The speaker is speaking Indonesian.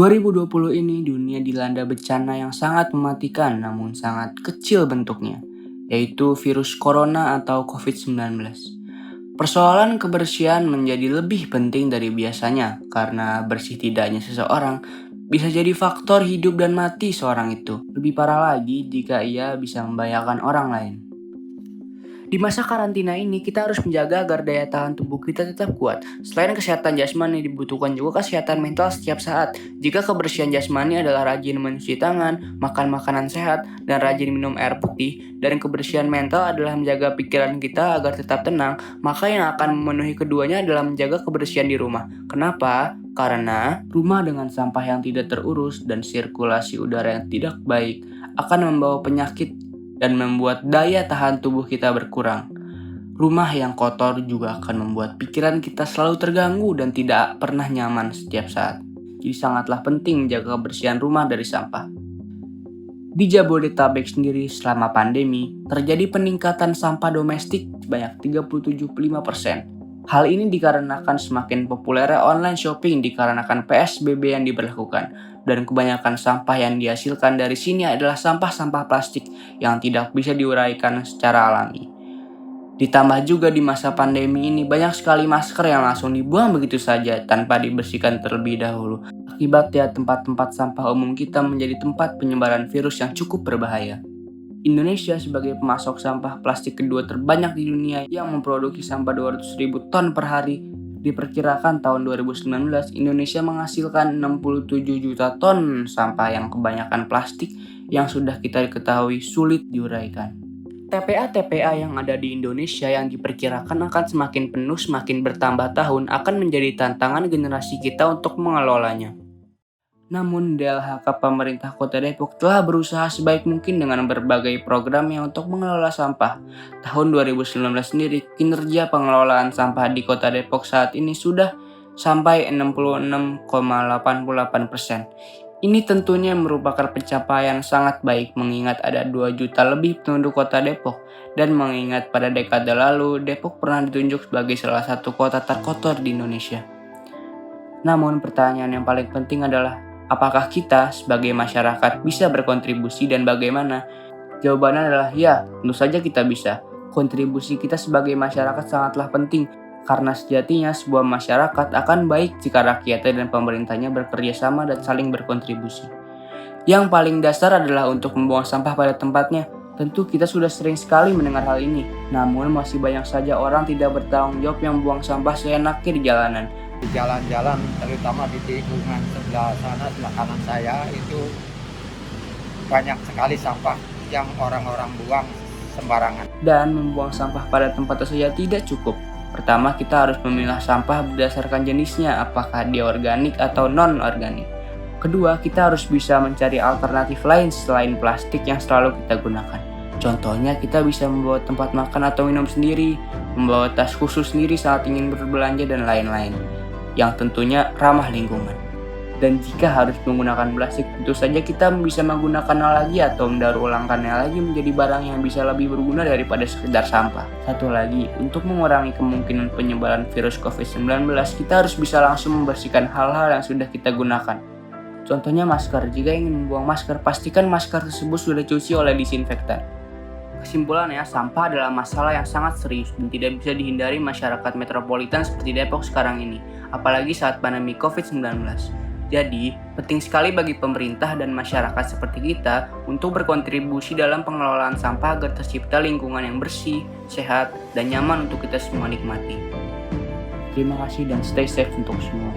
2020 ini dunia dilanda bencana yang sangat mematikan namun sangat kecil bentuknya, yaitu virus corona atau COVID-19. Persoalan kebersihan menjadi lebih penting dari biasanya karena bersih tidaknya seseorang bisa jadi faktor hidup dan mati seorang itu. Lebih parah lagi jika ia bisa membahayakan orang lain. Di masa karantina ini, kita harus menjaga agar daya tahan tubuh kita tetap kuat. Selain kesehatan jasmani, dibutuhkan juga kesehatan mental setiap saat. Jika kebersihan jasmani adalah rajin mencuci tangan, makan makanan sehat, dan rajin minum air putih, dan kebersihan mental adalah menjaga pikiran kita agar tetap tenang, maka yang akan memenuhi keduanya adalah menjaga kebersihan di rumah. Kenapa? Karena rumah dengan sampah yang tidak terurus dan sirkulasi udara yang tidak baik akan membawa penyakit dan membuat daya tahan tubuh kita berkurang. Rumah yang kotor juga akan membuat pikiran kita selalu terganggu dan tidak pernah nyaman setiap saat. Jadi sangatlah penting menjaga kebersihan rumah dari sampah. Di Jabodetabek sendiri selama pandemi, terjadi peningkatan sampah domestik sebanyak 37,5%. Hal ini dikarenakan semakin populernya online shopping dikarenakan PSBB yang diberlakukan. Dan kebanyakan sampah yang dihasilkan dari sini adalah sampah-sampah plastik yang tidak bisa diuraikan secara alami. Ditambah juga di masa pandemi ini banyak sekali masker yang langsung dibuang begitu saja tanpa dibersihkan terlebih dahulu. Akibatnya tempat-tempat sampah umum kita menjadi tempat penyebaran virus yang cukup berbahaya. Indonesia sebagai pemasok sampah plastik kedua terbanyak di dunia yang memproduksi sampah 200.000 ton per hari. Diperkirakan tahun 2019 Indonesia menghasilkan 67 juta ton sampah yang kebanyakan plastik yang sudah kita ketahui sulit diuraikan. TPA-TPA yang ada di Indonesia yang diperkirakan akan semakin penuh semakin bertambah tahun akan menjadi tantangan generasi kita untuk mengelolanya. Namun DLHK pemerintah Kota Depok telah berusaha sebaik mungkin dengan berbagai programnya untuk mengelola sampah. Tahun 2019 sendiri, kinerja pengelolaan sampah di Kota Depok saat ini sudah sampai 66,88%. Ini tentunya merupakan pencapaian sangat baik mengingat ada 2 juta lebih penduduk Kota Depok. Dan mengingat pada dekade lalu, Depok pernah ditunjuk sebagai salah satu kota terkotor di Indonesia. Namun pertanyaan yang paling penting adalah, apakah kita sebagai masyarakat bisa berkontribusi dan bagaimana? Jawabannya adalah ya, tentu saja kita bisa. Kontribusi kita sebagai masyarakat sangatlah penting karena sejatinya sebuah masyarakat akan baik jika rakyatnya dan pemerintahnya bekerja sama dan saling berkontribusi. Yang paling dasar adalah untuk membuang sampah pada tempatnya. Tentu kita sudah sering sekali mendengar hal ini, namun masih banyak saja orang tidak bertanggung jawab yang buang sampah seenaknya di jalanan. Di jalan-jalan, terutama di tikungan sebelah sana, sebelah kanan saya itu banyak sekali sampah yang orang-orang buang sembarangan. Dan membuang sampah pada tempat saja tidak cukup. Pertama, kita harus memilah sampah berdasarkan jenisnya, apakah dia organik atau non-organik. Kedua, kita harus bisa mencari alternatif lain selain plastik yang selalu kita gunakan. Contohnya, kita bisa membawa tempat makan atau minum sendiri, membawa tas khusus sendiri saat ingin berbelanja, dan lain-lain, yang tentunya ramah lingkungan. Dan jika harus menggunakan plastik, tentu saja kita bisa menggunakannya lagi atau mendaur ulangkannya lagi menjadi barang yang bisa lebih berguna daripada sekedar sampah. Satu lagi, untuk mengurangi kemungkinan penyebaran virus COVID-19, kita harus bisa langsung membersihkan hal-hal yang sudah kita gunakan. Contohnya masker, jika ingin membuang masker, pastikan masker tersebut sudah dicuci oleh disinfektan. Kesimpulannya, sampah adalah masalah yang sangat serius dan tidak bisa dihindari masyarakat metropolitan seperti Depok sekarang ini, apalagi saat pandemi COVID-19. Jadi, penting sekali bagi pemerintah dan masyarakat seperti kita untuk berkontribusi dalam pengelolaan sampah agar tercipta lingkungan yang bersih, sehat, dan nyaman untuk kita semua nikmati. Terima kasih dan stay safe untuk semua.